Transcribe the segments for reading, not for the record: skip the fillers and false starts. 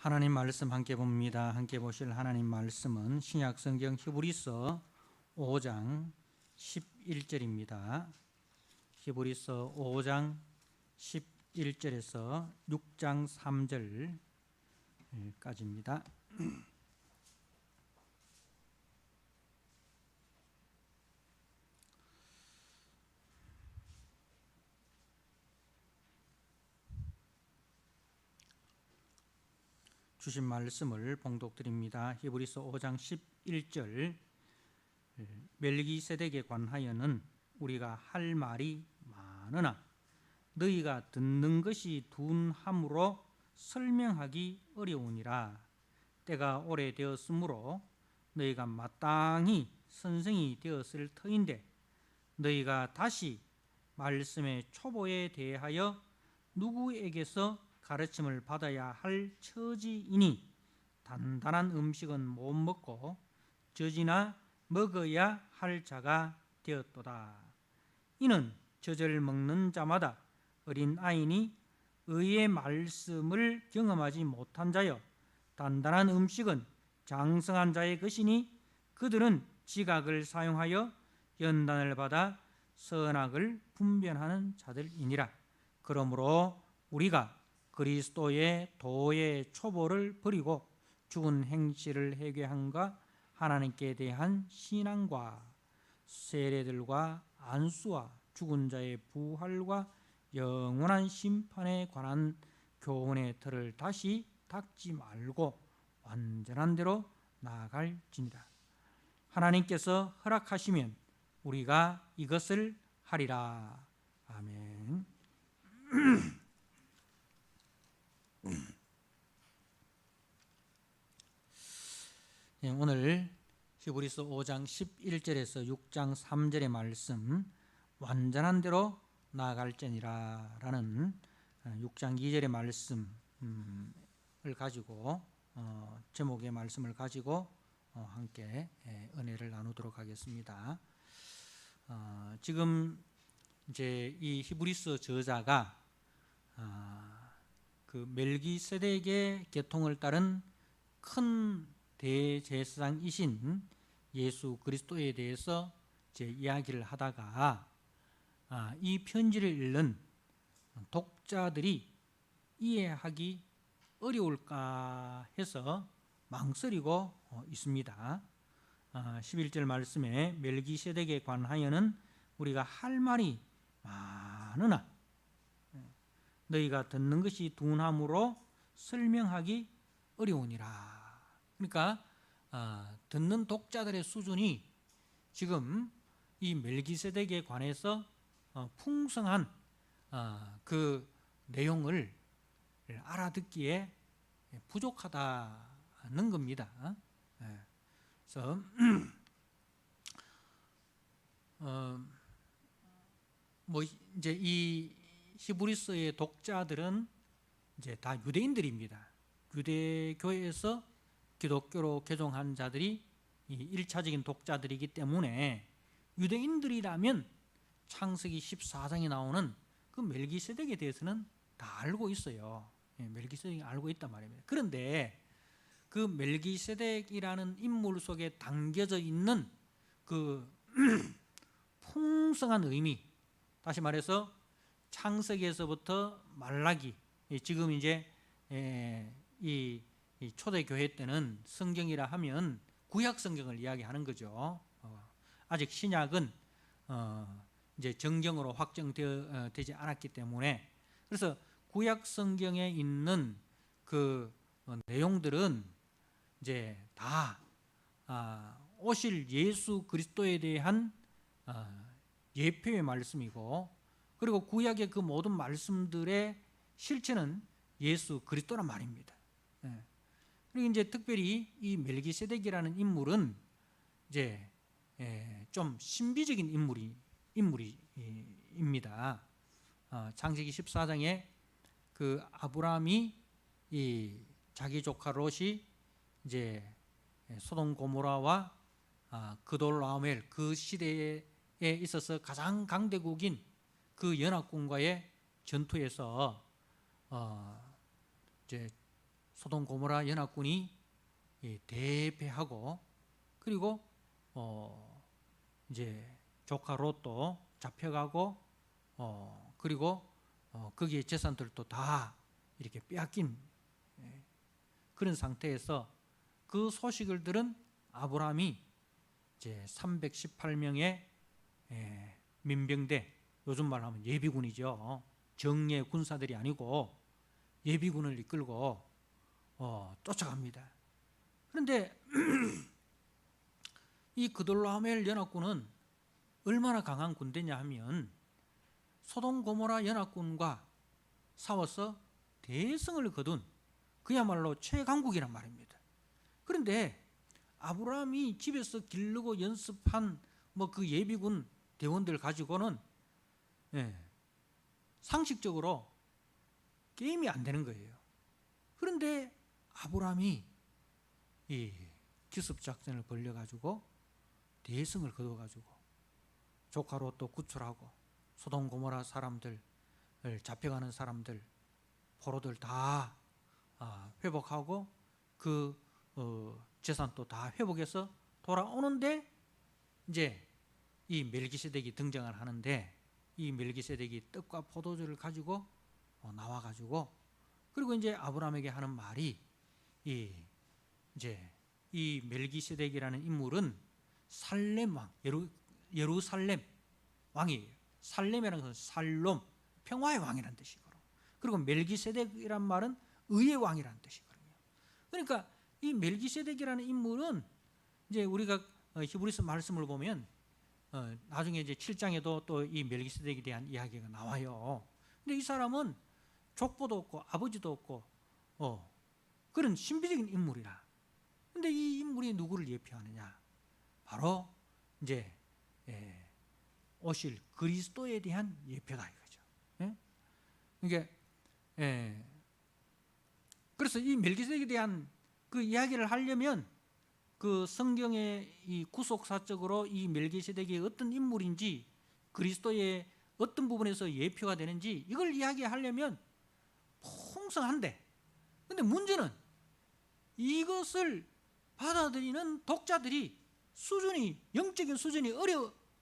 하나님 말씀 함께 봅니다. 함께 보실 하나님 말씀은 신약 성경 히브리서 5장 11절입니다. 히브리서 5장 11절에서 6장 3절까지입니다. 주신 말씀을 봉독드립니다. 히브리서 5장 11절 멜기세덱에 관하여는 우리가 할 말이 많으나 너희가 듣는 것이 둔함으로 설명하기 어려우니라. 때가 오래되었으므로 너희가 마땅히 선생이 되었을 터인데 너희가 다시 말씀의 초보에 대하여 누구에게서 가르침을 받아야 할 처지이니 단단한 음식은 못 먹고 젖이나 먹어야 할 자가 되었도다. 이는 젖을 먹는 자마다 어린 아이니 의의 말씀을 경험하지 못한 자여 단단한 음식은 장성한 자의 것이니 그들은 지각을 사용하여 연단을 받아 선악을 분별하는 자들이니라. 그러므로 우리가 그리스도의 도의 초보를 버리고 죽은 행실을 회개함과 하나님께 대한 신앙과 세례들과 안수와 죽은 자의 부활과 영원한 심판에 관한 교훈의 틀을 다시 닦지 말고 완전한 대로 나아갈지니라. 하나님께서 허락하시면 우리가 이것을 하리라. 아멘. 오늘 히브리서 5장 11절에서 6장 3절의 말씀 완전한 대로 나아갈지니라 라는 6장 2절의 말씀을 가지고 제목의 말씀을 가지고 함께 은혜를 나누도록 하겠습니다. 지금 이제 이 히브리서 저자가 그 멜기세덱의 계통을 따른 큰 대제사장이신 예수 그리스도에 대해서 이제 이야기를 하다가 이 편지를 읽는 독자들이 이해하기 어려울까 해서 망설이고 있습니다. 11절 말씀에 멜기세덱에 관하여는 우리가 할 말이 많으나 너희가 듣는 것이 둔함으로 설명하기 어려우니라. 그러니까 듣는 독자들의 수준이 지금 이 멜기세덱에 관해서 풍성한 그 내용을 알아듣기에 부족하다는 겁니다. 그래서 뭐 이제 이 히브리서의 독자들은 이제 다 유대인들입니다. 유대교회에서 기독교로 개종한 자들이 이 1차적인 독자들이기 때문에 유대인들이라면 창세기 14장에 나오는 그 멜기세덱에 대해서는 다 알고 있어요. 멜기세덱이 알고 있단 말입니다. 그런데 그 멜기세덱이라는 인물 속에 담겨져 있는 그 풍성한 의미, 다시 말해서 창세기에서부터 말라기, 지금 이제 이 초대교회 때는 성경이라 하면 구약 성경을 이야기하는 거죠. 아직 신약은 이제 정경으로 확정되지 않았기 때문에, 그래서 구약 성경에 있는 그 내용들은 이제 다 오실 예수 그리스도에 대한 예표의 말씀이고, 그리고 구약의 그 모든 말씀들의 실체는 예수 그리스도란 말입니다. 그리고 이제 특별히 이 멜기세덱이라는 인물은 이제 좀 신비적인 인물입니다. 창세기 14장에 그 아브라함이 이 자기 조카 롯이 이제 소돔 고모라와 그돌라오멜 그 시대에 있어서 가장 강대국인 그 연합군과의 전투에서 이제 소돔 고모라 연합군이 대패하고, 그리고 이제 조카 롯도 잡혀가고, 그리고 거기에 재산들도 다 이렇게 빼앗긴 그런 상태에서 그 소식을 들은 아브라함이 이제 318명의 민병대, 요즘 말로 하면 예비군이죠. 정예 군사들이 아니고 예비군을 이끌고 쫓아갑니다. 그런데 이 그돌라오멜 연합군은 얼마나 강한 군대냐 하면 소돔 고모라 연합군과 싸워서 대승을 거둔 그야말로 최강국이란 말입니다. 그런데 아브라함이 집에서 기르고 연습한 그 예비군 대원들 가지고는 상식적으로 게임이 안 되는 거예요. 그런데 아브라함이 이 기습작전을 벌려가지고 대승을 거둬가지고 조카로 또 구출하고 소돔 고모라 사람들, 잡혀가는 사람들, 포로들 다 회복하고 그 재산도 다 회복해서 돌아오는데 이제 이 멜기세덱이 등장을 하는데, 이 멜기세덱이 떡과 포도주를 가지고 나와가지고, 그리고 이제 아브라함에게 하는 말이 이제 이 멜기세덱이라는 인물은 살렘 왕, 예루살렘 왕이에요. 살렘이라는 것은 살롬, 평화의 왕이라는 뜻이고, 그리고 멜기세덱이란 말은 의의 왕이라는 뜻이거든요. 그러니까 이 멜기세덱이라는 인물은 이제 우리가 히브리서 말씀을 보면 나중에 이제 7장에도 또 이 멜기세덱에 대한 이야기가 나와요. 근데 이 사람은 족보도 없고 아버지도 없고 그런 신비적인 인물이라. 근데 이 인물이 누구를 예표하느냐? 바로 이제 오실 그리스도에 대한 예표다 이거죠. 이게 그래서 이 멜기세덱에 대한 그 이야기를 하려면 그 성경의 이 구속사적으로 이 멜기세덱이 어떤 인물인지, 그리스도의 어떤 부분에서 예표가 되는지 이걸 이야기하려면 풍성한데, 근데 문제는 이것을 받아들이는 독자들이 영적인 수준이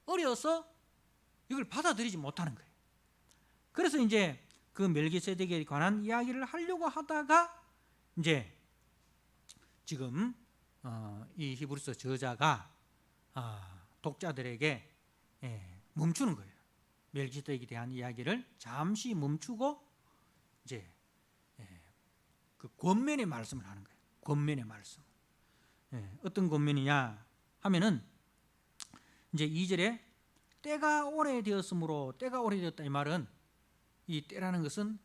어려서 이걸 받아들이지 못하는 거예요. 그래서 이제 그 멜기세덱에 관한 이야기를 하려고 하다가 이제 지금 이 히브리서 저자가 독자들에게 멈추는 거예요. 멜기세덱에 대한 이야기를 잠시 멈추고 이제 그 권면의 말씀을 하는 거예요. 권면의 말씀. 어떤 권면이냐 하면은 이제 2절에 때가 오래되었으므로, 때가 오래되었다 이 말은, 이 때라는 것은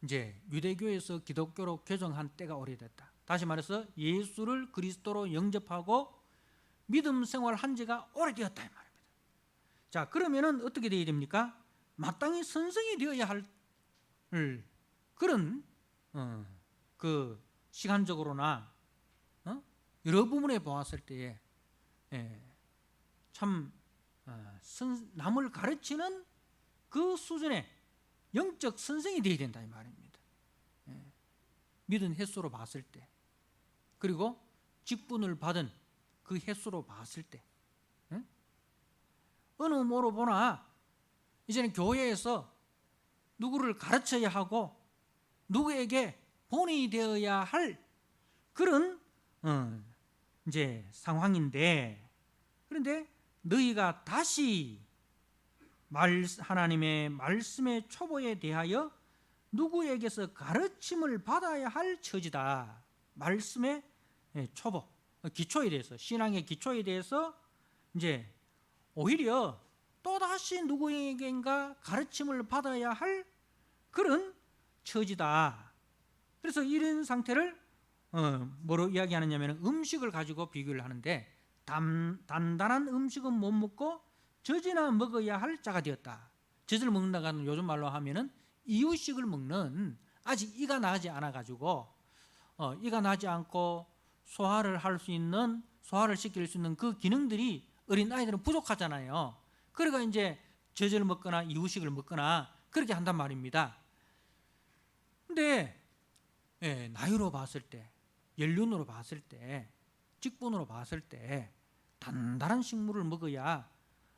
이제 유대교에서 기독교로 개정한 때가 오래됐다. 다시 말해서 예수를 그리스도로 영접하고 믿음 생활한 지가 오래되었다 이 말입니다. 자, 그러면은 어떻게 되어야 됩니까? 마땅히 선생이 되어야 할 그런 그 시간적으로나 여러 부분에 보았을 때에 참 남을 가르치는 그 수준의 영적 선생이 되어야 된다 이 말입니다. 믿은 횟수로 봤을 때, 그리고 직분을 받은 그 횟수로 봤을 때, 어느 뭐로 보나 이제는 교회에서 누구를 가르쳐야 하고 누구에게 본인이 되어야 할 그런 이제 상황인데, 그런데 너희가 다시 하나님의 말씀의 초보에 대하여 누구에게서 가르침을 받아야 할 처지다. 말씀의 초보, 기초에 대해서, 신앙의 기초에 대해서 이제 오히려 또다시 누구에게인가 가르침을 받아야 할 그런 처지다. 그래서 이런 상태를 뭐로 이야기하느냐면 음식을 가지고 비교를 하는데, 단단한 음식은 못 먹고 젖이나 먹어야 할 자가 되었다. 젖을 먹는다가는 요즘 말로 하면은 이유식을 먹는, 아직 이가 나지 않아 가지고 이가 나지 않고 소화를 시킬 수 있는 그 기능들이 어린 아이들은 부족하잖아요. 그러니까 이제 젖을 먹거나 이유식을 먹거나 그렇게 한단 말입니다. 근데 나이로 봤을 때, 연륜으로 봤을 때, 직분으로 봤을 때 단단한 식물을 먹어야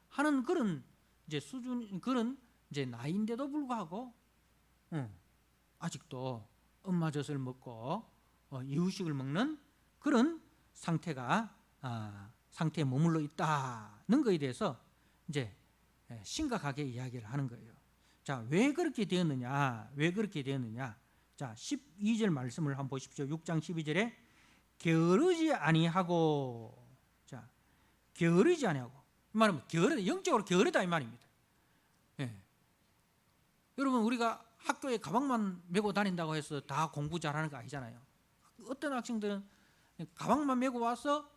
하는 그런 이제 수준, 그런 이제 나이인데도 불구하고 아직도 엄마 젖을 먹고 이유식을 먹는 그런 상태가 상태에 머물러 있다는 것에 대해서 이제 심각하게 이야기를 하는 거예요. 자, 왜 그렇게 되었느냐? 왜 그렇게 되었느냐? 자, 12절 말씀을 한번 보십시오. 6장 12절에 게으르지 아니하고, 자, 게으르지 아니하고, 이 말은 영적으로 게으르다 이 말입니다. 여러분, 우리가 학교에 가방만 메고 다닌다고 해서 다 공부 잘하는 거 아니잖아요. 어떤 학생들은 가방만 메고 와서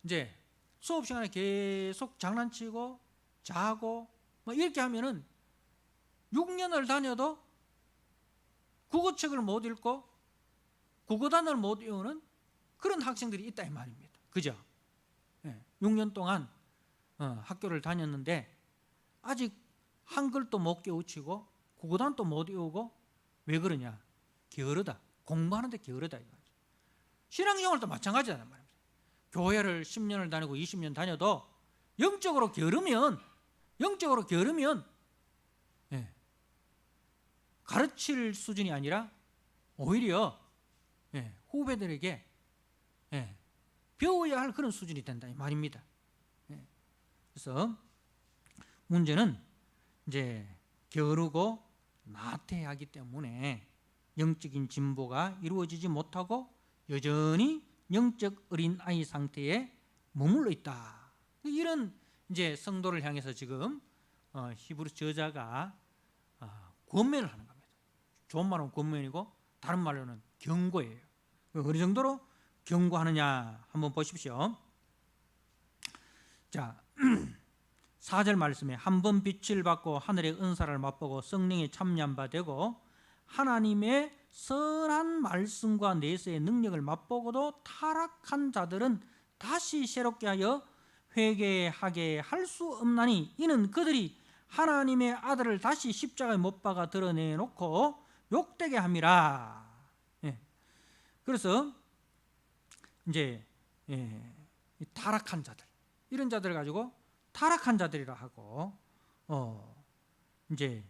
이제 수업 시간에 계속 장난치고 자고 뭐 이렇게 하면은 6년을 다녀도 국어책을 못 읽고 국어단을 못 외우는 그런 학생들이 있다 이 말입니다. 그죠? 6년 동안 학교를 다녔는데 아직 한글도 못 깨우치고 국어단도 못 외우고, 왜 그러냐? 게으르다. 공부하는데 게으르다 이거죠. 신앙생활도 마찬가지다 말입니다. 교회를 10년을 다니고 20년 다녀도 영적으로 게으르면 가르칠 수준이 아니라 오히려 후배들에게 배워야 할 그런 수준이 된다 이 말입니다. 그래서 문제는 이제 게으르고 나태하기 때문에 영적인 진보가 이루어지지 못하고 여전히 영적 어린아이 상태에 머물러 있다. 이런 이제 성도를 향해서 지금 히브리 저자가 권면을 하는 겁니다. 좋은 말은 권면이고 다른 말로는 경고예요. 어느 정도로 경고하느냐 한번 보십시오. 자, 4절 말씀에 한 번 빛을 받고 하늘의 은사를 맛보고 성령에 참여한 바 되고 하나님의 선한 말씀과 내세의 능력을 맛보고도 타락한 자들은 다시 새롭게 하여 회개하게 할 수 없나니 이는 그들이 하나님의 아들을 다시 십자가에 못 박아 드러내놓고 욕되게 함이라. 그래서 이제 타락한 자들, 이런 자들을 가지고 타락한 자들이라 하고 이제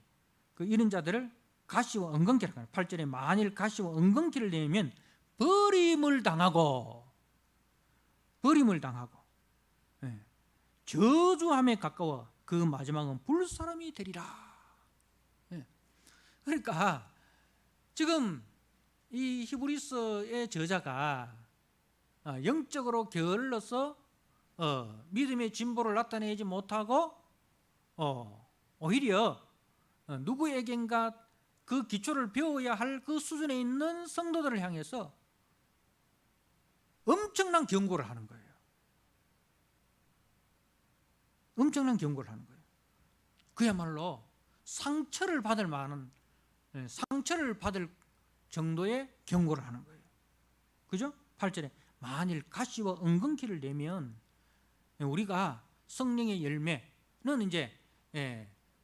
이런 자들을 가시와 엉겅퀴라 하는 8절에 만일 가시와 엉겅퀴를 내면 버림을 당하고 저주함에 가까워 그 마지막은 불사람이 되리라. 그러니까 지금 이 히브리서의 저자가 영적으로 게을러서 믿음의 진보를 나타내지 못하고 오히려 누구에겐가 그 기초를 배워야 할 그 수준에 있는 성도들을 향해서 엄청난 경고를 하는 거예요. 엄청난 경고를 하는 거예요. 그야말로 상처를 받을 만한, 상처를 받을 정도의 경고를 하는 거예요. 그죠? 8절에 만일 가시와 엉겅퀴를 내면, 우리가 성령의 열매는 이제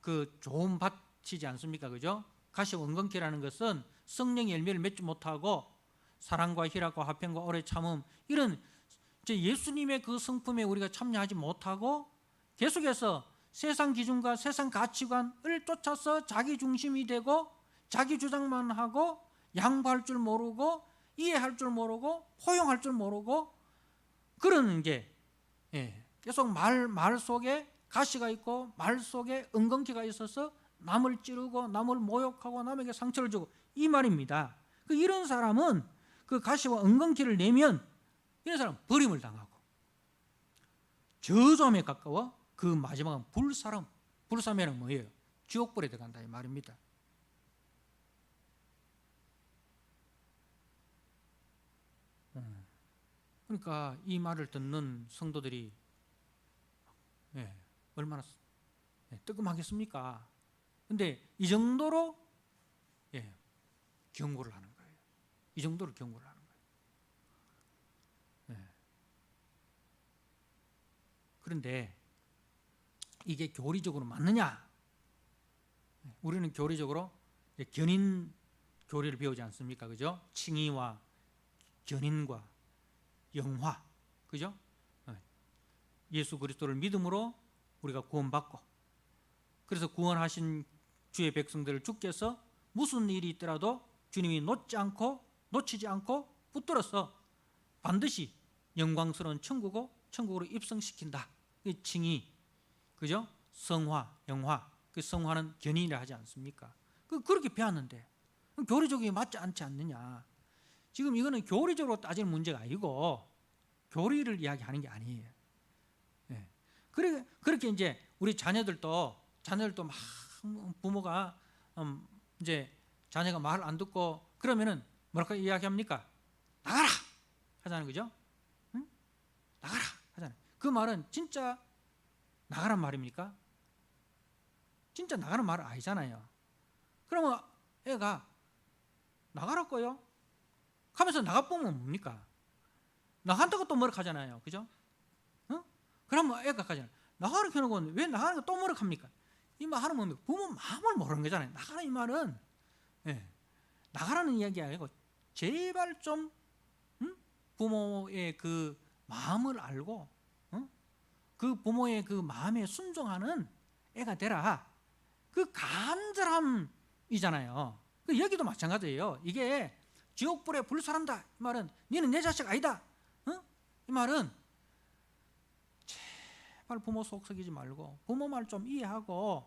그 좋은 밭이지 않습니까? 그죠? 가시와 엉겅퀴라는 것은 성령의 열매를 맺지 못하고 사랑과 희락과 화평과 오래 참음, 이런 이제 예수님의 그 성품에 우리가 참여하지 못하고 계속해서 세상 기준과 세상 가치관을 쫓아서 자기 중심이 되고 자기 주장만 하고 양보할 줄 모르고 이해할 줄 모르고 포용할 줄 모르고 그런 게 계속 말 속에 가시가 있고 말 속에 엉겅퀴가 있어서 남을 찌르고 남을 모욕하고 남에게 상처를 주고 이 말입니다. 이런 사람은 그 가시와 엉겅퀴를 내면 이런 사람은 버림을 당하고 저주함에 가까워 그 마지막은 불사람이란 뭐예요? 지옥불에 들어간다 이 말입니다. 그러니까 이 말을 듣는 성도들이 얼마나 뜨끔하겠습니까? 근데 이 정도로 경고를 하는 거예요. 이 정도로 경고를 하는 거예요. 그런데 이게 교리적으로 맞느냐? 우리는 교리적으로 견인 교리를 배우지 않습니까? 그죠? 칭의와 견인과 영화, 그죠? 예수 그리스도를 믿음으로 우리가 구원받고, 그래서 구원하신 주의 백성들을 주께서 무슨 일이 있더라도 주님이 놓치지 않고 붙들어서 반드시 영광스러운 천국으로 입성시킨다. 이 칭의, 그죠? 성화, 영화. 그 성화는 견인이라 하지 않습니까? 그렇게 배웠는데 교리적이 맞지 않지 않느냐? 지금 이거는 교리적으로 따지는 문제가 아니고 교리를 이야기하는 게 아니에요. 예. 그렇게 이제 우리 자녀들도 막 부모가 이제 자녀가 말을 안 듣고 그러면은 뭐랄까 이야기합니까? 나가라 하잖아요, 그죠? 응? 나가라 하잖아요. 그 말은 진짜 나가란 말입니까? 진짜 나가는 말은 아니잖아요. 그러면 애가 나가라고요? 하면서 나가보면 뭡니까? 나간다고 또 뭐락하잖아요, 그죠? 어? 그러면 애가 가잖아요. 나가는 켜놓고 왜 나가는 거 또 뭐락합니까? 이 말 하는 건 부모 마음을 모르는 거잖아요. 나가는 이 말은 나가라는 이야기 아니고 제발 좀 부모의 그 마음을 알고 그 부모의 그 마음에 순종하는 애가 되라. 그 간절함이잖아요. 그 여기도 마찬가지예요. 이게 지옥불에 불살한다 이 말은 너는 내 자식 아니다. 이 말은 제발 부모 속 썩이지 말고 부모 말 좀 이해하고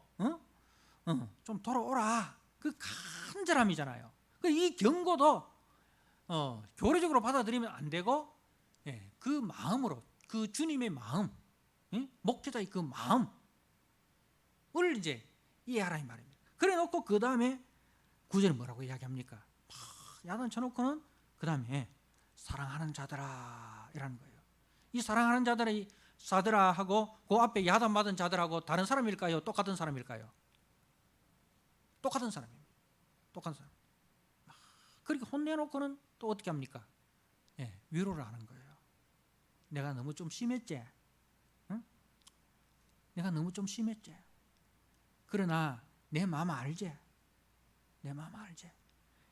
좀 돌아오라. 그 간절함이잖아요. 이 경고도 교리적으로 받아들이면 안 되고 그 마음으로 그 주님의 마음, 목회자의 그 마음을 이제 이해하라 이 말입니다. 그래 놓고 그 다음에 구절은 뭐라고 이야기합니까? 야단 쳐놓고는 그 다음에 사랑하는 자들아 이라는 거예요. 이 사랑하는 자들아 하고 그 앞에 야단 맞은 자들하고 다른 사람일까요? 똑같은 사람일까요? 똑같은 사람입니다. 똑같은 사람. 그렇게 혼내놓고는 또 어떻게 합니까? 위로를 하는 거예요. 내가 너무 좀 심했지? 응? 내가 너무 좀 심했지? 그러나 내 마음 알지? 내 마음 알지?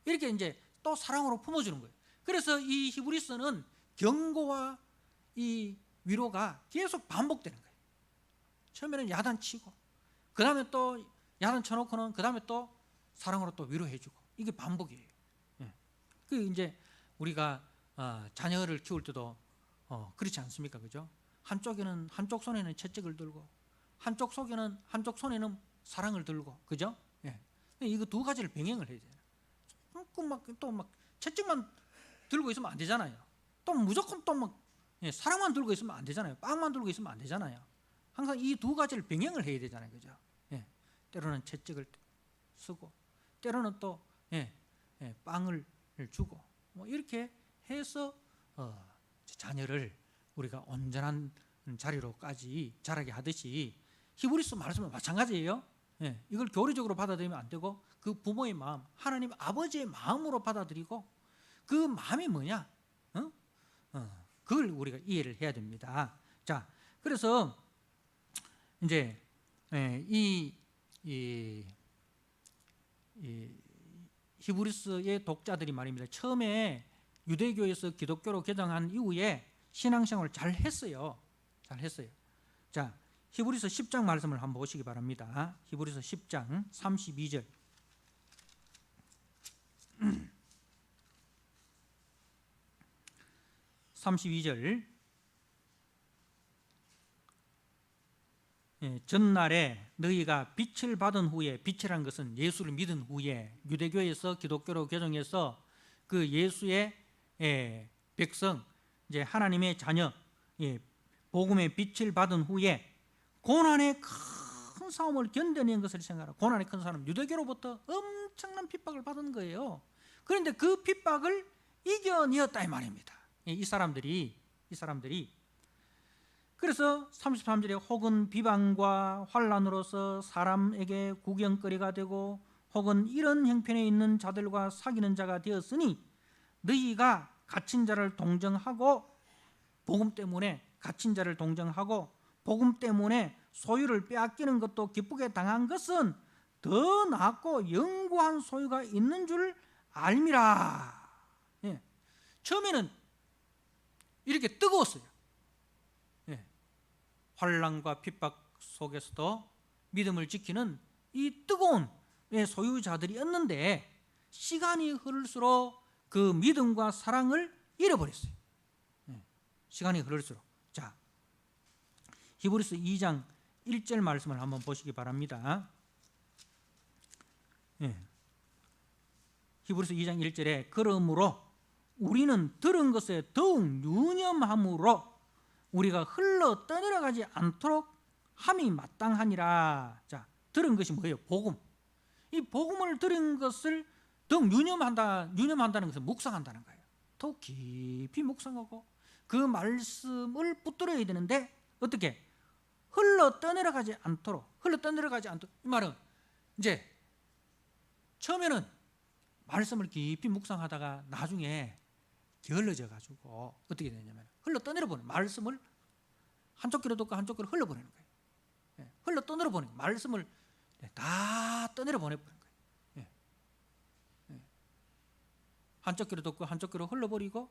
이렇게 이제 또 사랑으로 품어주는 거예요. 그래서 이 히브리서는 경고와 이 위로가 계속 반복되는 거예요. 처음에는 야단치고 그 다음에 또 야단 쳐놓고는 그 다음에 또 사랑으로 또 위로해주고 이게 반복이에요. 그 이제 우리가 자녀를 키울 때도 그렇지 않습니까, 그죠? 한쪽 손에는 채찍을 들고 한쪽 손에는 사랑을 들고, 그죠? 이거 두 가지를 병행을 해야 돼요. 또 막 채찍만 들고 있으면 안 되잖아요. 또 무조건 또 막 사랑만 들고 있으면 안 되잖아요. 빵만 들고 있으면 안 되잖아요. 항상 이 두 가지를 병행을 해야 되잖아요, 그죠? 때로는 채찍을 쓰고 때로는 또 빵을 주고 뭐 이렇게 해서 자녀를 우리가 온전한 자리로까지 자라게 하듯이 히브리서 말씀은 마찬가지예요. 이걸 교리적으로 받아들이면 안 되고 그 부모의 마음, 하나님 아버지의 마음으로 받아들이고 그 마음이 뭐냐? 그걸 우리가 이해를 해야 됩니다. 자, 그래서 이제 이 히브리서의 독자들이 말입니다. 처음에 유대교에서 기독교로 개정한 이후에 신앙생활을 잘 했어요. 자, 히브리서 10장 말씀을 한번 보시기 바랍니다. 히브리서 10장 32절. 32절. 전날에 너희가 빛을 받은 후에, 빛이란 것은 예수를 믿은 후에 유대교에서 기독교로 개정해서 그 예수의 백성, 이제 하나님의 자녀, 복음의 빛을 받은 후에 고난의 큰 싸움을 견뎌낸 것을 생각하라. 고난의 큰 싸움, 유대교로부터 엄청난 핍박을 받은 거예요. 그런데 그 핍박을 이겨내었다 이 말입니다. 이 사람들이 그래서 33절에 혹은 비방과 환난으로서 사람에게 구경거리가 되고 혹은 이런 형편에 있는 자들과 사귀는 자가 되었으니 너희가 갇힌 자를 동정하고 복음 때문에 복음 때문에 소유를 빼앗기는 것도 기쁘게 당한 것은 더 낫고 영구한 소유가 있는 줄 알미라. 예. 처음에는 이렇게 뜨거웠어요. 예. 환난과 핍박 속에서도 믿음을 지키는 이 뜨거운 소유자들이었는데 시간이 흐를수록 그 믿음과 사랑을 잃어버렸어요. 예. 시간이 흐를수록. 자, 히브리서 2장 1절 말씀을 한번 보시기 바랍니다. 예. 히브리서 2장 1절에 그러므로 우리는 들은 것에 더욱 유념함으로 우리가 흘러 떠내려가지 않도록 함이 마땅하니라. 자, 들은 것이 뭐예요? 복음. 이 복음을 들은 것을 더욱 유념한다는 것은 묵상한다는 거예요. 더욱 깊이 묵상하고 그 말씀을 붙들어야 되는데 어떻게? 흘러 떠내려가지 않도록. 이 말은 이제 처음에는 말씀을 깊이 묵상하다가 나중에 게을러져 가지고 어떻게 되냐면 흘러 떠내려보는 말씀을 한쪽 귀로 듣고 한쪽 귀로 흘러보내는 거예요. 예, 흘러 떠내려보는 거예요. 말씀을 다 떠내려보내버리는 거예요. 예. 예. 한쪽 귀로 듣고 한쪽 귀로 흘러버리고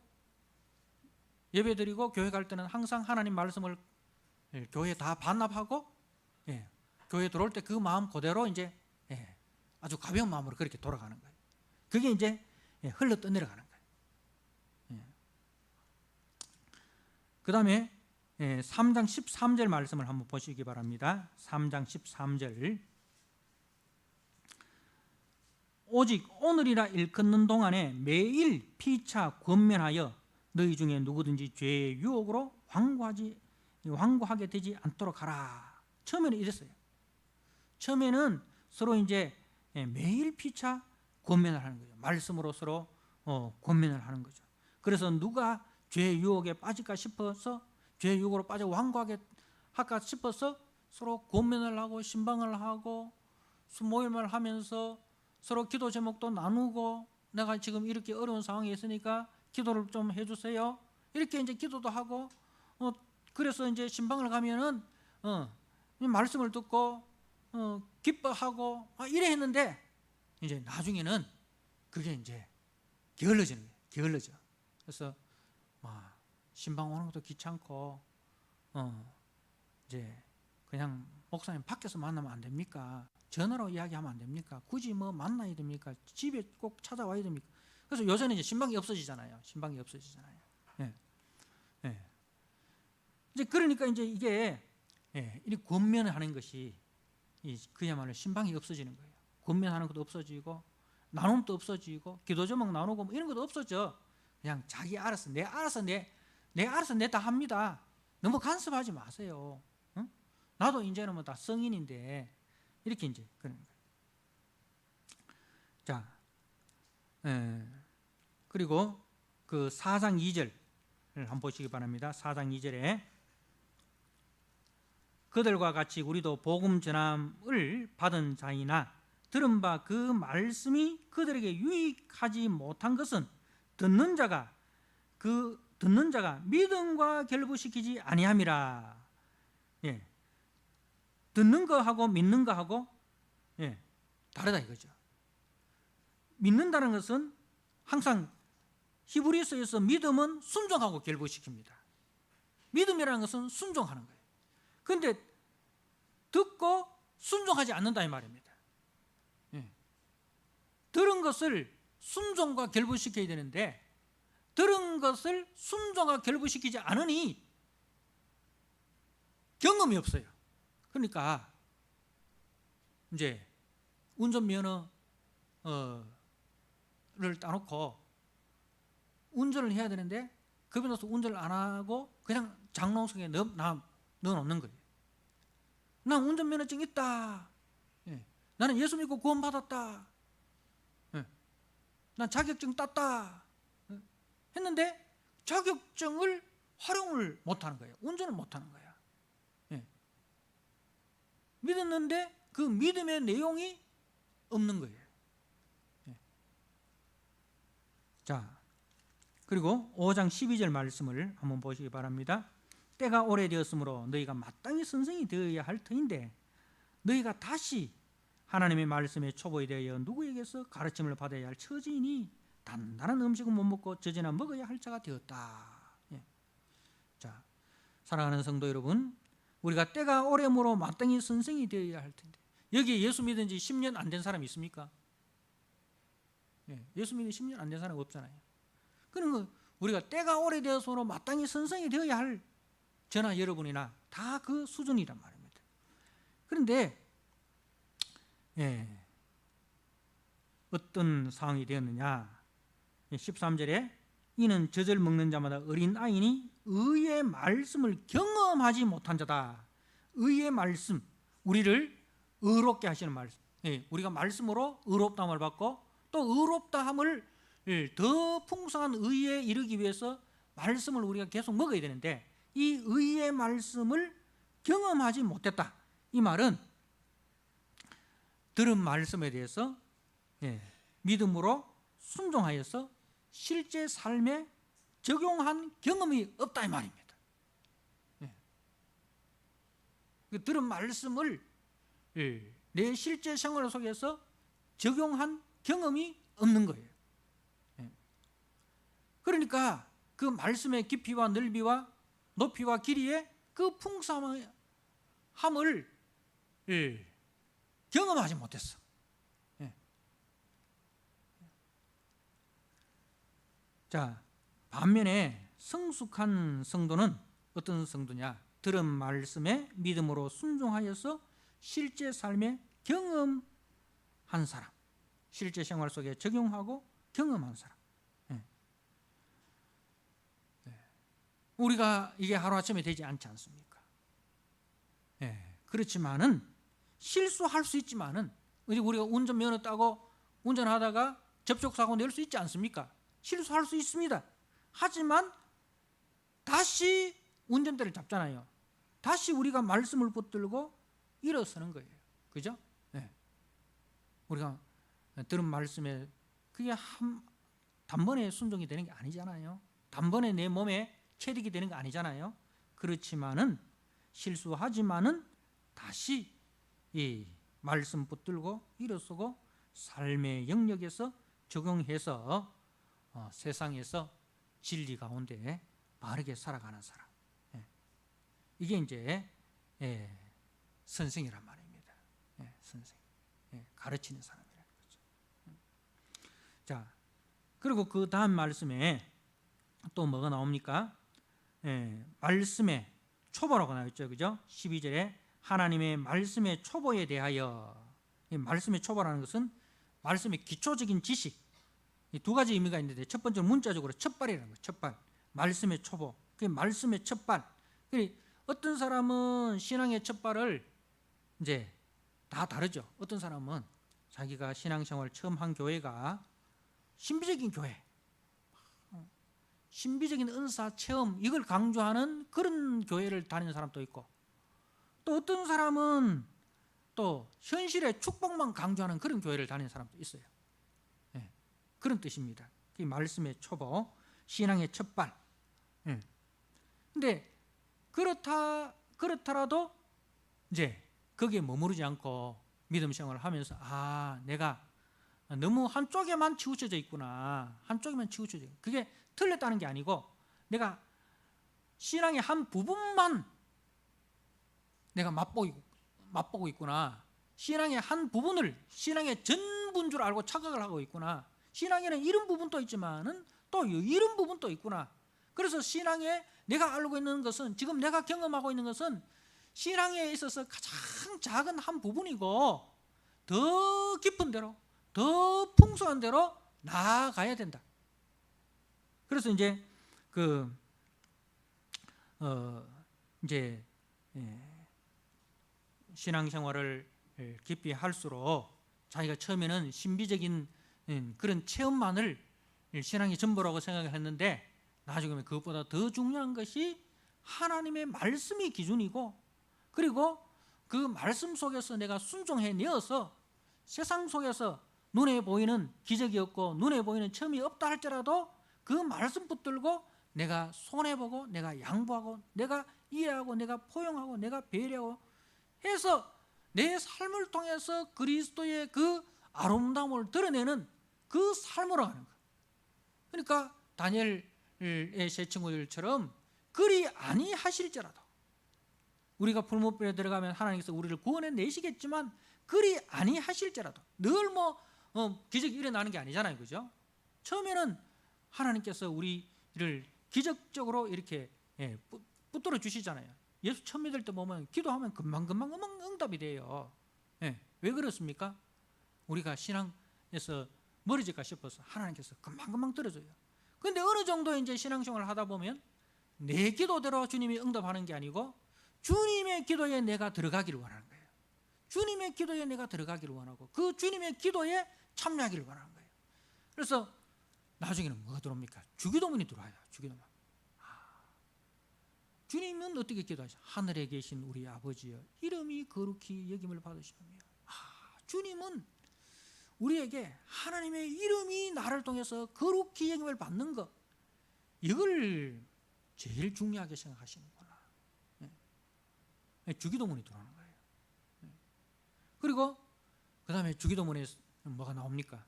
예배드리고 교회 갈 때는 항상 하나님 말씀을 교회에 다 반납하고 교회 들어올 때 그 마음 그대로 이제 아주 가벼운 마음으로 그렇게 돌아가는 거예요. 그게 이제 흘러 떠내려가는 거예요. 그 다음에 3장 13절 말씀을 한번 보시기 바랍니다. 3장 13절. 오직 오늘이라 일컫는 동안에 매일 피차 권면하여 너희 중에 누구든지 죄의 유혹으로 완고하게 되지 않도록 하라. 처음에는 이랬어요. 처음에는 서로 이제 매일 피차 권면을 하는 거죠. 말씀으로 서로 권면을 하는 거죠. 그래서 누가 죄의 유혹에 빠질까 싶어서 죄의 유혹으로 빠져 완고하게 할까 싶어서 서로 권면을 하고 신방을 하고 수모임을 하면서 서로 기도 제목도 나누고 내가 지금 이렇게 어려운 상황에 있으니까 기도를 좀 해주세요. 이렇게 이제 기도도 하고 그래서 이제 신방을 가면은 말씀을 듣고 기뻐하고 이래 했는데 이제 나중에는 그게 이제 게을러지는 거예요. 게을러져. 그래서 신방 오는 것도 귀찮고 이제 그냥 목사님 밖에서 만나면 안 됩니까? 전화로 이야기하면 안 됩니까? 굳이 뭐 만나야 됩니까? 집에 꼭 찾아와야 됩니까? 그래서 요새는 이제 신방이 없어지잖아요. 예. 예. 이제 그러니까 이제 이게 이 권면을 하는 것이 그야말로 신방이 없어지는 거예요. 권면하는 것도 없어지고 나눔도 없어지고 기도 제목 나누고 뭐 이런 것도 없어져. 그냥 자기 알아서 내 알아서 내 다 합니다. 너무 간섭하지 마세요. 응? 나도 이제는 뭐 다 성인인데 이렇게 이제 그런 거예요. 자, 그리고 그 4장 2절을 한번 보시기 바랍니다. 4장 2절에 그들과 같이 우리도 복음 전함을 받은 자이나 들은 바 그 말씀이 그들에게 유익하지 못한 것은 듣는 자가 믿음과 결부시키지 아니함이라. 예. 듣는 거하고 믿는 거하고 다르다 이거죠. 믿는다는 것은 항상 히브리서에서 믿음은 순종하고 결부시킵니다. 믿음이라는 것은 순종하는 거예요. 그런데 듣고 순종하지 않는다 이 말입니다. 들은 것을 순종과 결부시켜야 되는데 들은 것을 순종과 결부시키지 않으니 경험이 없어요. 그러니까 이제 운전면허를 따놓고 운전을 해야 되는데 겁이 나서 운전을 안 하고 그냥 장롱 속에 넣어놓는 거예요. 난 운전면허증 있다. 나는 예수 믿고 구원받았다. 난 자격증 땄다. 했는데 자격증을 활용을 못하는 거예요. 운전을 못하는 거야. 믿었는데 그 믿음의 내용이 없는 거예요. 자, 그리고 5장 12절 말씀을 한번 보시기 바랍니다. 때가 오래되었으므로 너희가 마땅히 선생이 되어야 할 터인데 너희가 다시 하나님의 말씀에 초보에 대하여 누구에게서 가르침을 받아야 할 처지이니 단단한 음식은 못 먹고 젖이나 먹어야 할 자가 되었다. 예. 자, 사랑하는 성도 여러분, 우리가 때가 오래므로 마땅히 선생이 되어야 할 텐데 여기에 예수 믿은 지 10년 안 된 사람이 있습니까? 예, 예수 믿은 10년 안 된 사람이 없잖아요. 그러면 우리가 때가 오래되어서 마땅히 선생이 되어야 할 저나 여러분이나 다 그 수준이란 말입니다. 그런데 어떤 상황이 되었느냐, 13절에 이는 젖을 먹는 자마다 어린 아이니 의의 말씀을 경험하지 못한 자다. 의의 말씀, 우리를 의롭게 하시는 말씀, 우리가 말씀으로 의롭다함을 받고 또 의롭다함을 더 풍성한 의에 이르기 위해서 말씀을 우리가 계속 먹어야 되는데 이 의의 말씀을 경험하지 못했다. 이 말은 들은 말씀에 대해서 믿음으로 순종하여서 실제 삶에 적용한 경험이 없다 이 말입니다. 그 들은 말씀을 내 실제 생활 속에서 적용한 경험이 없는 거예요. 그러니까 그 말씀의 깊이와 넓이와 높이와 길이의 그 풍성함을 경험하지 못했어. 자, 반면에 성숙한 성도는 어떤 성도냐? 들은 말씀에 믿음으로 순종하여서 실제 삶에 경험한 사람, 실제 생활 속에 적용하고 경험한 사람. 우리가 이게 하루아침에 되지 않지 않습니까? 그렇지만은 실수할 수 있지만은 우리가 운전면허 따고 운전하다가 접촉사고 낼 수 있지 않습니까? 실수할 수 있습니다. 하지만 다시 운전대를 잡잖아요. 다시 우리가 말씀을 붙들고 일어서는 거예요. 그죠? 우리가 들은 말씀에 그게 단번에 순종이 되는 게 아니잖아요. 단번에 내 몸에 체득이 되는 거 아니잖아요. 그렇지만은 실수하지만은 다시 이 말씀 붙들고 일어서고 삶의 영역에서 적용해서 세상에서 진리 가운데 바르게 살아가는 사람. 이게 이제 선생이란 말입니다. 선생, 가르치는 사람이라는 거죠. 자, 그리고 그 다음 말씀에 또 뭐가 나옵니까? 말씀의 초보라고 나왔죠, 그죠? 12절에 하나님의 말씀의 초보에 대하여, 이 말씀의 초보라는 것은 말씀의 기초적인 지식, 이 두 가지 의미가 있는데 첫 번째는 문자적으로 첫발이라는 거예요. 첫발, 말씀의 초보, 그게 말씀의 첫발. 어떤 사람은 신앙의 첫발을 이제 다 다르죠. 어떤 사람은 자기가 신앙생활 처음 한 교회가 신비적인 교회, 신비적인 은사 체험 이걸 강조하는 그런 교회를 다니는 사람도 있고, 또 어떤 사람은 또 현실의 축복만 강조하는 그런 교회를 다니는 사람도 있어요. 그런 뜻입니다. 그 말씀의 초보, 신앙의 첫발. 근데 그렇더라도 이제 거기에 머무르지 않고 믿음 생활을 하면서 내가 너무 한쪽에만 치우쳐져 있구나. 한쪽에만 치우쳐져 있구나. 그게 틀렸다는 게 아니고 내가 신앙의 한 부분만 내가 맛보고 있구나. 신앙의 한 부분을 신앙의 전부인 줄 알고 착각을 하고 있구나. 신앙에는 이런 부분도 있지만은 또 이런 부분도 있구나. 그래서 신앙에 내가 알고 있는 것은, 지금 내가 경험하고 있는 것은 신앙에 있어서 가장 작은 한 부분이고 더 깊은 대로, 더 풍성한 대로 나아가야 된다. 그래서 이제 신앙생활을 깊이 할수록 자기가 처음에는 신비적인 그런 체험만을 신앙의 전부라고 생각했는데 나중에 그것보다 더 중요한 것이 하나님의 말씀이 기준이고, 그리고 그 말씀 속에서 내가 순종해내어서 세상 속에서 눈에 보이는 기적이 없고 눈에 보이는 체험이 없다 할지라도 그 말씀 붙들고 내가 손해보고 내가 양보하고 내가 이해하고 내가 포용하고 내가 배려하고 해서 내 삶을 통해서 그리스도의 그 아름다움을 드러내는 그 삶으로 가는 거예요. 그러니까 다니엘의 세 친구들처럼 그리 아니하실지라도, 우리가 풀무불에 들어가면 하나님께서 우리를 구원해 내시겠지만 그리 아니하실지라도, 늘 기적이 일어나는 게 아니잖아요, 그죠? 처음에는 하나님께서 우리를 기적적으로 이렇게 붙들어 주시잖아요. 예수 처음 믿을 때 보면 기도하면 금방금방 응답이 돼요. 왜 그렇습니까? 우리가 신앙에서 멀어질까 싶어서 하나님께서 금방금방 들어줘요. 그런데 어느 정도 이제 신앙생활을 하다 보면 내 기도대로 주님이 응답하는 게 아니고 주님의 기도에 내가 들어가기를 원하는 거예요. 주님의 기도에 내가 들어가기를 원하고 그 주님의 기도에 참여하기를 원하는 거예요. 그래서 나중에는 뭐가 들어옵니까? 주기도문이 들어와요. 주기도문. 주님은 어떻게 기도하시죠? 하늘에 계신 우리 아버지여, 이름이 거룩히 여김을 받으시며. 주님은 우리에게 하나님의 이름이 나를 통해서 거룩히 여김을 받는 것, 이걸 제일 중요하게 생각하시는구나. 주기도문이 들어오는 거예요. 그리고 그 다음에 주기도문에 뭐가 나옵니까?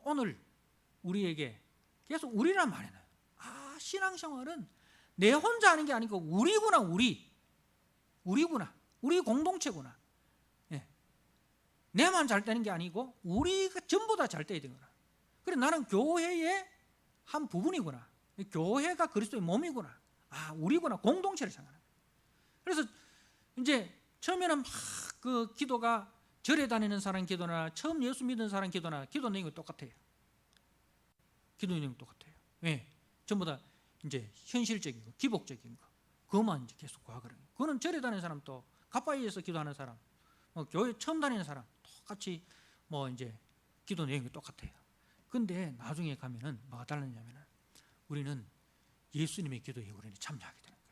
오늘 우리에게 계속 우리란 말이에요. 신앙생활은 내 혼자 하는 게 아니고 우리구나. 우리구나. 우리 공동체구나. 내만 잘 되는 게 아니고 우리가 전부 다 잘 돼야 되구나. 그래, 나는 교회의 한 부분이구나. 교회가 그리스도의 몸이구나. 우리구나. 공동체를 생각하는 거예요. 그래서 이제 처음에는 막 그 기도가 절에 다니는 사람 기도나 처음 예수 믿은 사람 기도나 기도 내용이 똑같아요. 기도 내용이 똑같아요. 왜? 전부 다 이제 현실적인 거, 기복적인 거, 그것만 이제 계속 구하거든요. 그거는 절에 다니는 사람, 또 가까이에서 기도하는 사람, 교회 처음 다니는 사람 똑같이 이제 기도 내용이 똑같아요. 근데 나중에 가면은 뭐가 달라지냐면은 우리는 예수님의 기도에 우리는 참여하게 되는 거예요.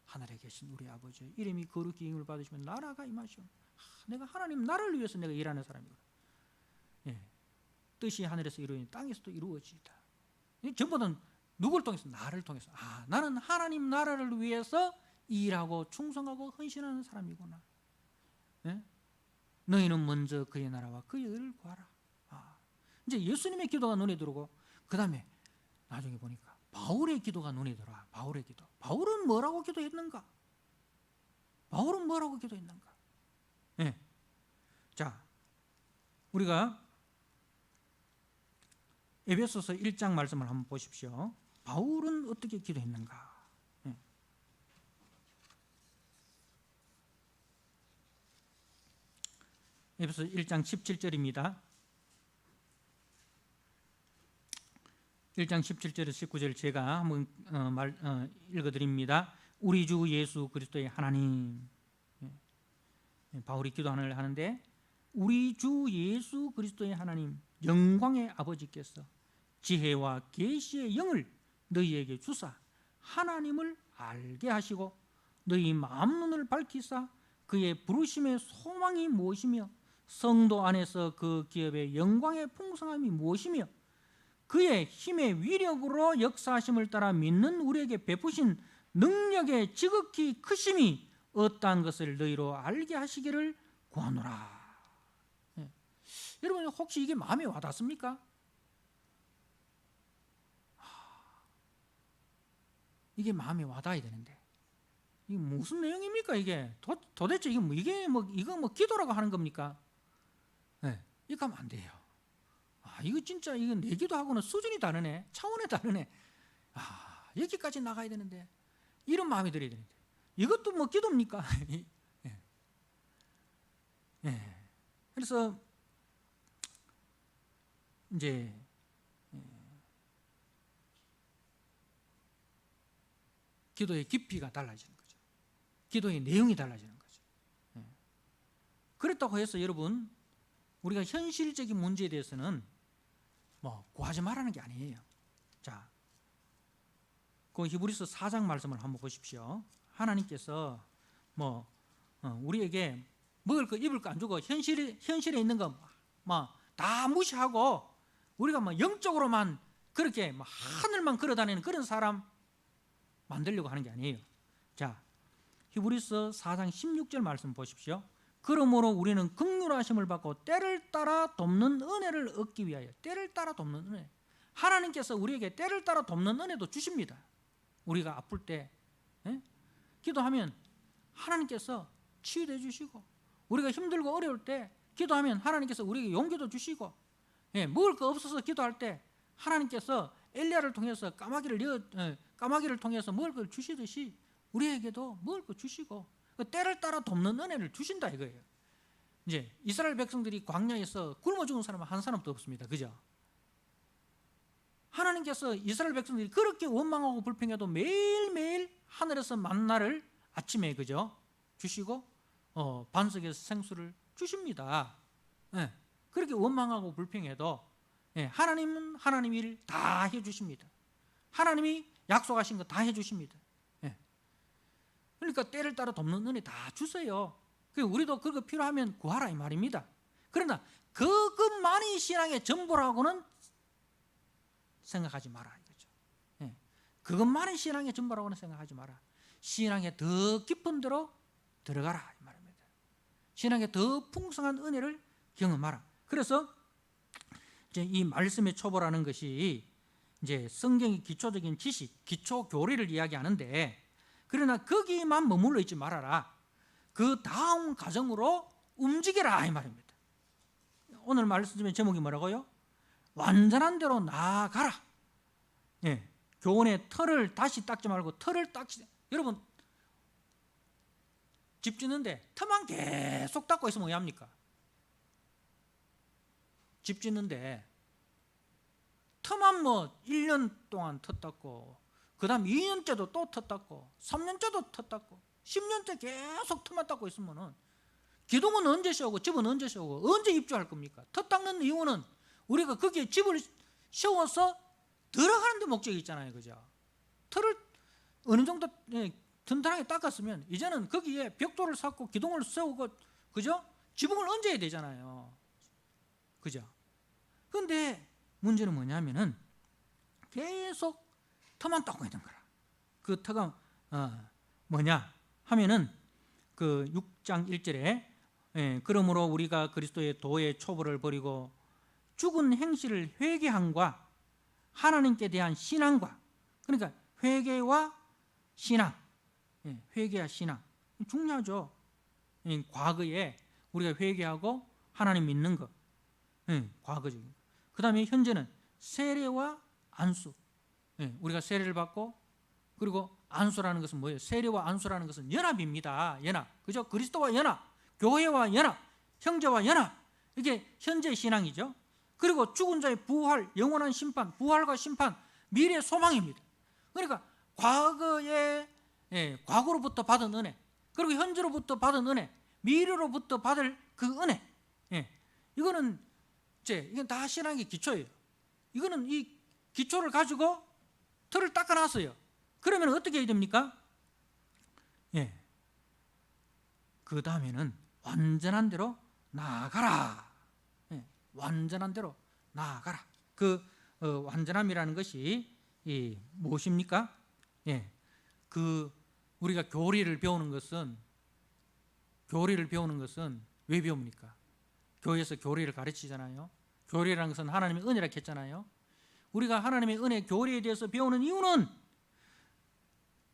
하늘에 계신 우리 아버지, 이름이 거룩히 여김을 받으시면 나라가 임하시오. 내가 하나님 나라를 위해서 내가 일하는 사람이구나. 뜻이 하늘에서 이루어지니 땅에서도 이루어지이다. 전부 다 누구를 통해서? 나를 통해서. 나는 하나님 나라를 위해서 일하고 충성하고 헌신하는 사람이구나. 너희는 먼저 그의 나라와 그의 의를 구하라. 이제 예수님의 기도가 눈에 들어오고, 그 다음에 나중에 보니까 바울의 기도가 눈에 들어와. 바울의 기도. 바울은 뭐라고 기도했는가? 자, 우리가 에베소서 1장 말씀을 한번 보십시오. 바울은 어떻게 기도했는가? 에베소서 1장 17절입니다. 1장 17절에서 19절 제가 한번 읽어드립니다. 우리 주 예수 그리스도의 하나님, 바울이 기도를 하는데, 우리 주 예수 그리스도의 하나님, 영광의 아버지께서 지혜와 계시의 영을 너희에게 주사 하나님을 알게 하시고 너희 마음 눈을 밝히사 그의 부르심의 소망이 무엇이며 성도 안에서 그 기업의 영광의 풍성함이 무엇이며 그의 힘의 위력으로 역사하심을 따라 믿는 우리에게 베푸신 능력의 지극히 크심이 어떠한 것을 너희로 알게 하시기를 구하노라. 여러분, 혹시 이게 마음에 와닿습니까? 이게 마음에 와닿아야 되는데, 이게 무슨 내용입니까? 이게 도대체 이거 기도라고 하는 겁니까? 이거 하면 안 돼요. 이거 진짜 이건 내 기도하고는 수준이 다르네, 차원이 다르네. 여기까지 나가야 되는데, 이런 마음이 들어야 되는데, 이것도 기도입니까? 그래서 이제 기도의 깊이가 달라지는 거죠. 기도의 내용이 달라지는 거죠. 그렇다고 해서 여러분, 우리가 현실적인 문제에 대해서는 구하지 말라는 게 아니에요. 자, 그 히브리서 4장 말씀을 한번 보십시오. 하나님께서 우리에게 먹을 거 입을 거 안 주고 현실에 있는 거 다 무시하고 우리가 영적으로만 그렇게 하늘만 걸어다니는 그런 사람 만들려고 하는 게 아니에요. 자, 히브리서 4장 16절 말씀 보십시오. 그러므로 우리는 긍휼하심을 받고 때를 따라 돕는 은혜를 얻기 위하여. 때를 따라 돕는 은혜. 하나님께서 우리에게 때를 따라 돕는 은혜도 주십니다. 우리가 아플 때 기도하면 하나님께서 치유해 주시고, 우리가 힘들고 어려울 때 기도하면 하나님께서 우리에게 용기도 주시고, 먹을 거 없어서 기도할 때 하나님께서 엘리야를 통해서 까마귀를 통해서 먹을 걸 주시듯이 우리에게도 먹을 거 주시고 때를 따라 돕는 은혜를 주신다 이거예요. 이제 이스라엘 백성들이 광야에서 굶어 죽은 사람은 한 사람도 없습니다. 그죠? 하나님께서 이스라엘 백성들이 그렇게 원망하고 불평해도 매일매일 하늘에서 만나를 아침에 그죠? 주시고 반석에서 생수를 주십니다. 그렇게 원망하고 불평해도 하나님은 하나님 일 다 해주십니다. 하나님이 약속하신 거 다 해주십니다. 그러니까 때를 따라 돕는 은혜 다 주세요. 우리도 그거 필요하면 구하라 이 말입니다. 그러나 그것만이 신앙의 전부라고는 생각하지 마라 이거죠. 그것만이 신앙의 전부라고는 생각하지 마라. 신앙의 더 깊은 데로 들어가라 이 말입니다. 신앙의 더 풍성한 은혜를 경험하라. 그래서 이제 이 말씀의 초보라는 것이 이제 성경의 기초적인 지식, 기초 교리를 이야기하는데, 그러나 거기만 머물러 있지 말아라. 그 다음 과정으로 움직여라 이 말입니다. 오늘 말씀의 제목이 뭐라고요? 완전한 대로 나아가라. 교훈의 털을 다시 닦지 말고 털을 닦지. 여러분 집 짓는데 털만 계속 닦고 있으면 왜 합니까? 집 짓는데 털만 1년 동안 터 닦고, 그 다음 2년째도 또 터 닦고, 3년째도 터 닦고, 10년째 계속 터만 닦고 있으면 기둥은 언제 세우고 집은 언제 세우고 언제 입주할 겁니까? 터 닦는 이유는 우리가 거기에 집을 세워서 들어가는 데 목적이 있잖아요. 그죠? 털을 어느 정도 든든하게 닦았으면 이제는 거기에 벽돌을 쌓고 기둥을 세우고, 그죠? 지붕을 얹어야 되잖아요. 그죠? 그런데 문제는 뭐냐면은 계속 터만 닦고 있는 거라. 그 터가 뭐냐 하면은 그 6장 1절에 그러므로 우리가 그리스도의 도의 초보를 버리고 죽은 행실을 회개함과 하나님께 대한 신앙과, 그러니까 회개와 신앙, 회개와 신앙 중요하죠. 과거에 우리가 회개하고 하나님 믿는 것, 과거적인 것. 그 다음에 현재는 세례와 안수. 우리가 세례를 받고, 그리고 안수라는 것은 뭐예요? 세례와 안수라는 것은 연합입니다. 연합. 그죠? 그리스도와 연합, 교회와 연합, 형제와 연합. 이게 현재 신앙이죠. 그리고 죽은 자의 부활, 영원한 심판, 부활과 심판, 미래 소망입니다. 그러니까 과거에 과거로부터 받은 은혜, 그리고 현재로부터 받은 은혜, 미래로부터 받을 그 은혜, 이거는 이건 다 신앙의 기초예요. 이거는 이 기초를 가지고 털을 닦아놨어요. 그러면 어떻게 해야 됩니까? 그 다음에는 완전한 대로 나아가라. 완전한 대로 나아가라. 그 완전함이라는 것이 무엇입니까? 그 우리가 교리를 배우는 것은 왜 배웁니까? 교회에서 교리를 가르치잖아요. 교리라는 것은 하나님의 은혜라고 했잖아요. 우리가 하나님의 은혜, 교리에 대해서 배우는 이유는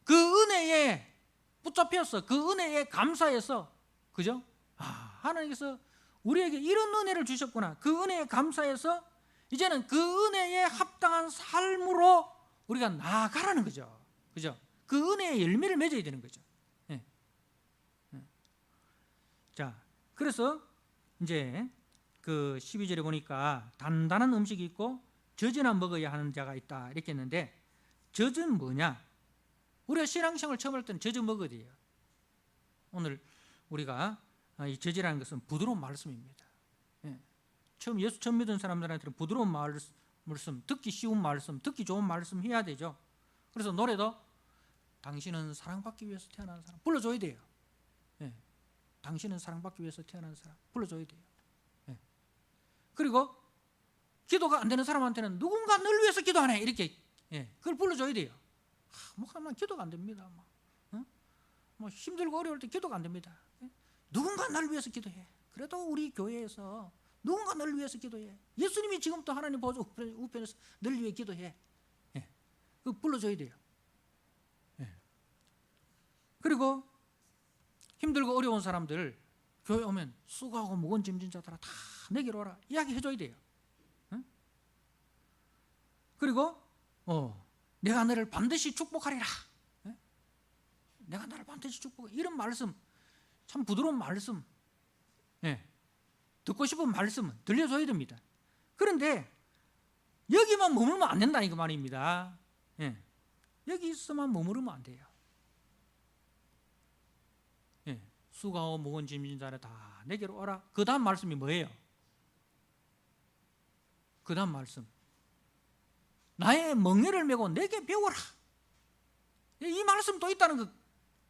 그 은혜에 붙잡혀서 그 은혜에 감사해서, 그죠? 하나님께서 우리에게 이런 은혜를 주셨구나. 그 은혜에 감사해서 이제는 그 은혜에 합당한 삶으로 우리가 나아가라는 거죠. 그죠? 그 은혜의 열매를 맺어야 되는 거죠. 자, 그래서 이제 그 12절에 보니까 단단한 음식이 있고 젖이나 먹어야 하는 자가 있다 이렇게 했는데, 젖은 뭐냐? 우리가 신앙생활 처음 할 때는 젖을 먹어야 돼요. 오늘 우리가 이 젖이라는 것은 부드러운 말씀입니다. 예수 처음 믿은 사람들한테는 부드러운 말씀, 듣기 쉬운 말씀, 듣기 좋은 말씀 해야 되죠. 그래서 노래도 당신은 사랑받기 위해서 태어난 사람 불러줘야 돼요. 당신은 사랑받기 위해서 태어난 사람 불러줘야 돼요. 그리고 기도가 안 되는 사람한테는 누군가 널 위해서 기도하네 이렇게 그걸 불러줘야 돼요. 목사님 기도가 안 됩니다. 뭐 힘들고 어려울 때 기도가 안 됩니다. 누군가 나를 위해서 기도해. 그래도 우리 교회에서 누군가 너를 위해서 기도해. 예수님이 지금도 하나님 보좌 우편에서 너를 위해 기도해. 예. 그 불러줘야 돼요. 예. 그리고 힘들고 어려운 사람들 교회 오면 수고하고 무거운 짐진 자들아 다 내게로 오라 이야기해줘야 돼요. 응? 그리고 내가 너를 반드시 축복하리라. 예? 내가 너를 반드시 축복해. 이런 말씀, 참 부드러운 말씀, 예. 듣고 싶은 말씀은 들려줘야 됩니다. 그런데 여기만 머물면 안 된다는 그 말입니다. 예. 여기서만 머무르면 안 돼요. 예. 수고하고 무거운 짐진 자를 다 내게로 오라. 그 다음 말씀이 뭐예요? 그 다음 말씀, 나의 멍에를 메고 내게 배워라. 이 말씀도 있다는 거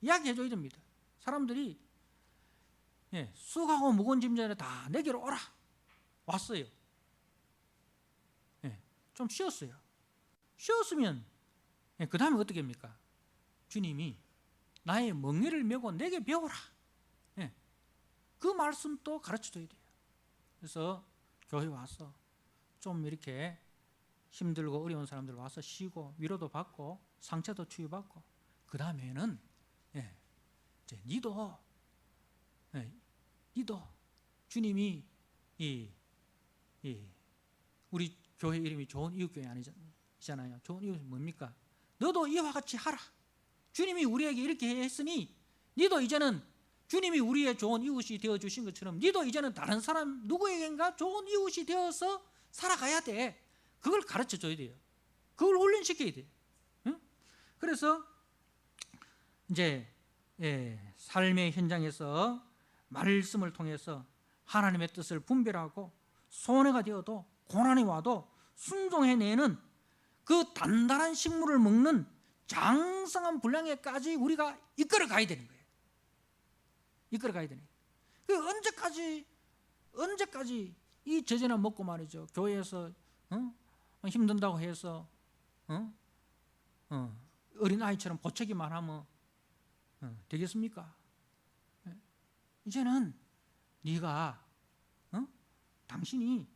이야기해줘야 됩니다. 사람들이 수고하고 무거운 짐진 자를 다 내게로 오라. 왔어요. 좀 쉬었어요. 쉬었으면 그 다음에 어떻게 합니까? 주님이 나의 멍에를 메고 내게 배워라. 그 말씀도 가르쳐줘야 돼요. 그래서 교회 와서 좀 이렇게 힘들고 어려운 사람들 와서 쉬고 위로도 받고 상처도 치유받고 그 다음에는 이제 니도 주님이 우리 교회 이름이 좋은 이웃교회 아니잖아요. 좋은 이웃은 뭡니까? 너도 이와 같이 하라. 주님이 우리에게 이렇게 했으니 니도 이제는 주님이 우리의 좋은 이웃이 되어주신 것처럼 니도 이제는 다른 사람 누구에겐가 좋은 이웃이 되어서 살아가야 돼. 그걸 가르쳐줘야 돼요. 그걸 훈련시켜야 돼요. 응? 그래서 이제 삶의 현장에서 말씀을 통해서 하나님의 뜻을 분별하고 손해가 되어도 고난이 와도 순종해내는 그 단단한 식물을 먹는 장성한 분량에까지 우리가 이끌어 가야 되는 거예요. 이끌어 가야 되는 거예요. 언제까지 이 저제나 먹고 말이죠. 교회에서 힘든다고 해서 어린아이처럼 보채기만 하면 되겠습니까? 이제는 네가 당신이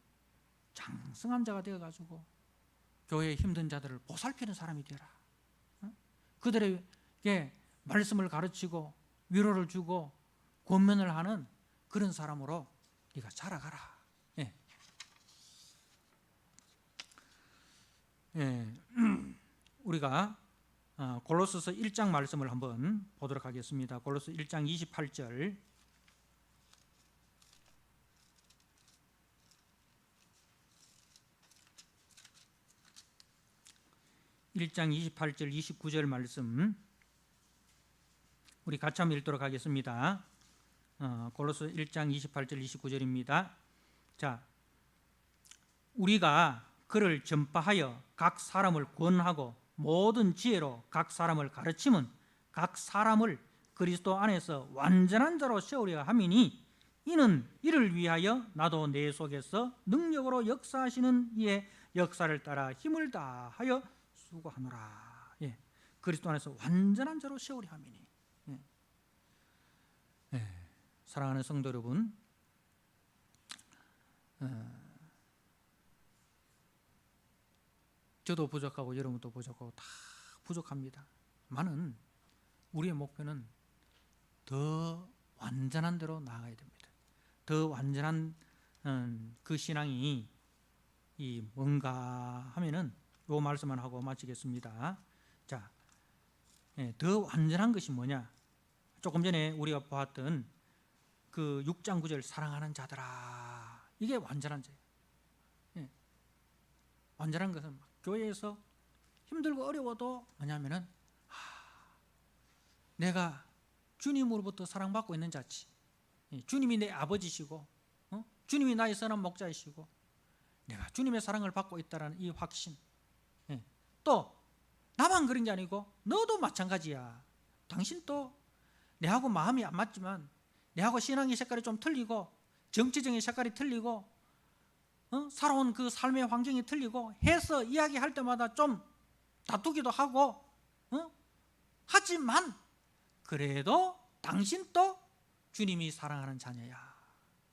장성한 자가 되어가지고 교회의 힘든 자들을 보살피는 사람이 되라. 그들에게 말씀을 가르치고 위로를 주고 권면을 하는 그런 사람으로 네가 자라가라. 우리가 골로새서 1장 말씀을 한번 보도록 하겠습니다. 골로새 1장 28절. (1장 28절 29절) 말씀 우리 같이 한번 읽도록 하겠습니다. 골로새 1장 28절 29절입니다. 자, 우리가 그를 전파하여 각 사람을 권하고 모든 지혜로 각 사람을 가르치면 각 사람을 그리스도 안에서 완전한 자로 세우려 함이니 이는 이를 위하여 나도 내 속에서 능력으로 역사하시는 이의 역사를 따라 힘을 다하여 수고하노라. 그리스도 안에서 완전한 자로 세우려 함이니. 사랑하는 성도 여러분, 저도 부족하고 여러분도 부족하고 다 부족합니다. 많은 우리의 목표는 더 완전한 대로 나아가야 됩니다. 더 완전한 그 신앙이 뭔가 하면은 이 말씀만 하고 마치겠습니다. 자, 더 완전한 것이 뭐냐? 조금 전에 우리가 보았던 그 6장 9절 사랑하는 자들아, 이게 완전한 자예요. 완전한 것은 교회에서 힘들고 어려워도 뭐냐면은 내가 주님으로부터 사랑받고 있는 자치. 주님이 내 아버지시고 주님이 나의 선한 목자이시고 내가 주님의 사랑을 받고 있다는 이 확신. 또 나만 그런 게 아니고 너도 마찬가지야. 당신도 내하고 마음이 안 맞지만 내하고 신앙의 색깔이 좀 틀리고 정치적인 색깔이 틀리고 살아온 그 삶의 환경이 틀리고 해서 이야기할 때마다 좀 다투기도 하고 하지만 그래도 당신도 주님이 사랑하는 자녀야.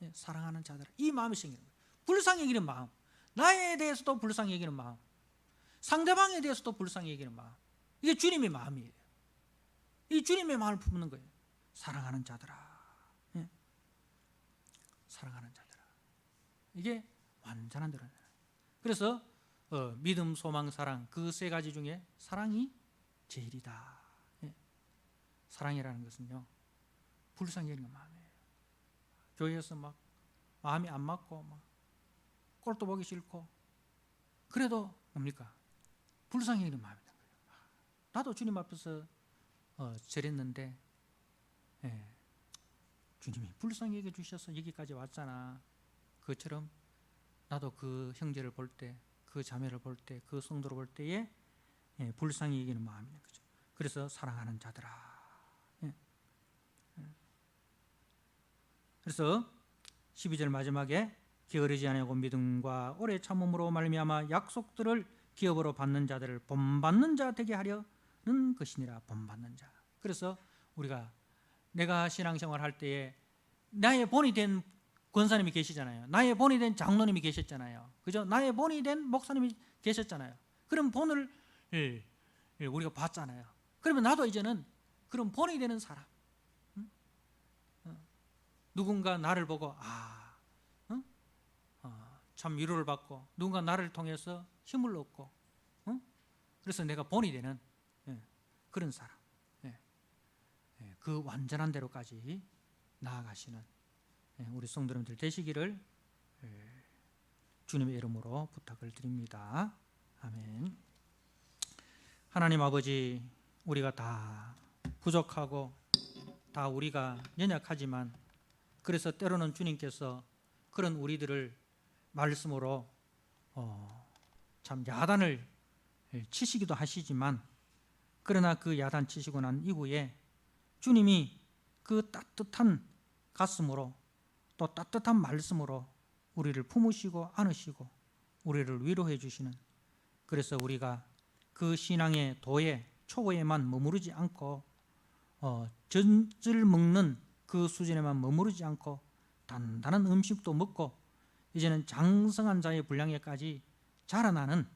예, 사랑하는 자들아. 이 마음이 생기는 거예요. 불쌍히 여기는 마음, 나에 대해서도 불쌍히 여기는 마음, 상대방에 대해서도 불쌍히 여기는 마음. 이게 주님의 마음이에요. 이 주님의 마음을 품는 거예요. 사랑하는 자들아. 예. 사랑하는 자들아. 이게 완전한 대로. 그래서 믿음, 소망, 사랑, 그 세 가지 중에 사랑이 제일이다. 예. 사랑이라는 것은요, 불쌍히 여기는 마음이에요. 교회에서 막 마음이 안 맞고 막 꼴도 보기 싫고 그래도 뭡니까? 불쌍히 여기는 마음이 있는 거예요. 나도 주님 앞에서 절했는데 예, 주님이 불쌍히 여겨 주셔서 여기까지 왔잖아. 그처럼 나도 그 형제를 볼 때, 그 자매를 볼 때, 그 성도를 볼 때에 예, 불쌍히 여기는 마음이 있는 거죠. 그래서 사랑하는 자들아. 예. 그래서 12절 마지막에 게으르지 아니하고 믿음과 오래 참음으로 말미암아 약속들을 기업으로 받는 자들을 본받는 자 되게 하려는 것이니라. 본받는 자. 그래서 우리가 내가 신앙생활 할 때에 나의 본이 된 권사님이 계시잖아요. 나의 본이 된 장로님이 계셨잖아요. 그죠? 나의 본이 된 목사님이 계셨잖아요. 그럼 본을 우리가 봤잖아요. 그러면 나도 이제는 그런 본이 되는 사람, 누군가 나를 보고 참 위로를 받고 누군가 나를 통해서 힘을 얻고 그래서 내가 본이 되는 그런 사람, 그 완전한 대로까지 나아가시는 우리 성도님들 되시기를 주님의 이름으로 부탁을 드립니다. 아멘. 하나님 아버지, 우리가 다 부족하고 다 우리가 연약하지만 그래서 때로는 주님께서 그런 우리들을 말씀으로 참 야단을 치시기도 하시지만, 그러나 그 야단 치시고 난 이후에 주님이 그 따뜻한 가슴으로 또 따뜻한 말씀으로 우리를 품으시고 안으시고 우리를 위로해 주시는, 그래서 우리가 그 신앙의 도에 초보에만 머무르지 않고 젖을 먹는 그 수준에만 머무르지 않고 단단한 음식도 먹고 이제는 장성한 자의 분량에까지 자라나는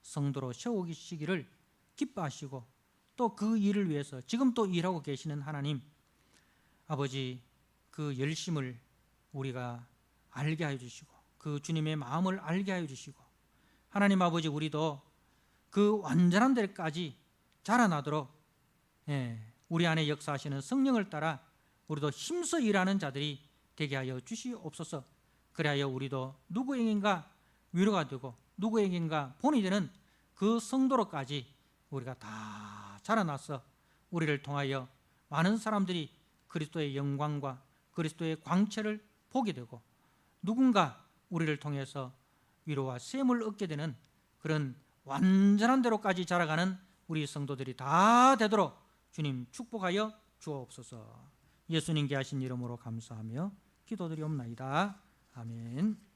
성도로 세우시기를 기뻐하시고, 또 그 일을 위해서 지금 또 일하고 계시는 하나님 아버지, 그 열심을 우리가 알게 하여 주시고 그 주님의 마음을 알게 하여 주시고, 하나님 아버지, 우리도 그 완전한 데까지 자라나도록 우리 안에 역사하시는 성령을 따라 우리도 힘써 일하는 자들이 되게 하여 주시옵소서. 그리하여 우리도 누구에겐가 위로가 되고 누구에겐가 본이 되는 그 성도로까지 우리가 다 자라나서 우리를 통하여 많은 사람들이 그리스도의 영광과 그리스도의 광채를 보게 되고, 누군가 우리를 통해서 위로와 셈을 얻게 되는 그런 완전한 대로까지 자라가는 우리 성도들이 다 되도록 주님 축복하여 주옵소서. 예수님께 하신 이름으로 감사하며 기도드리옵나이다. 아멘.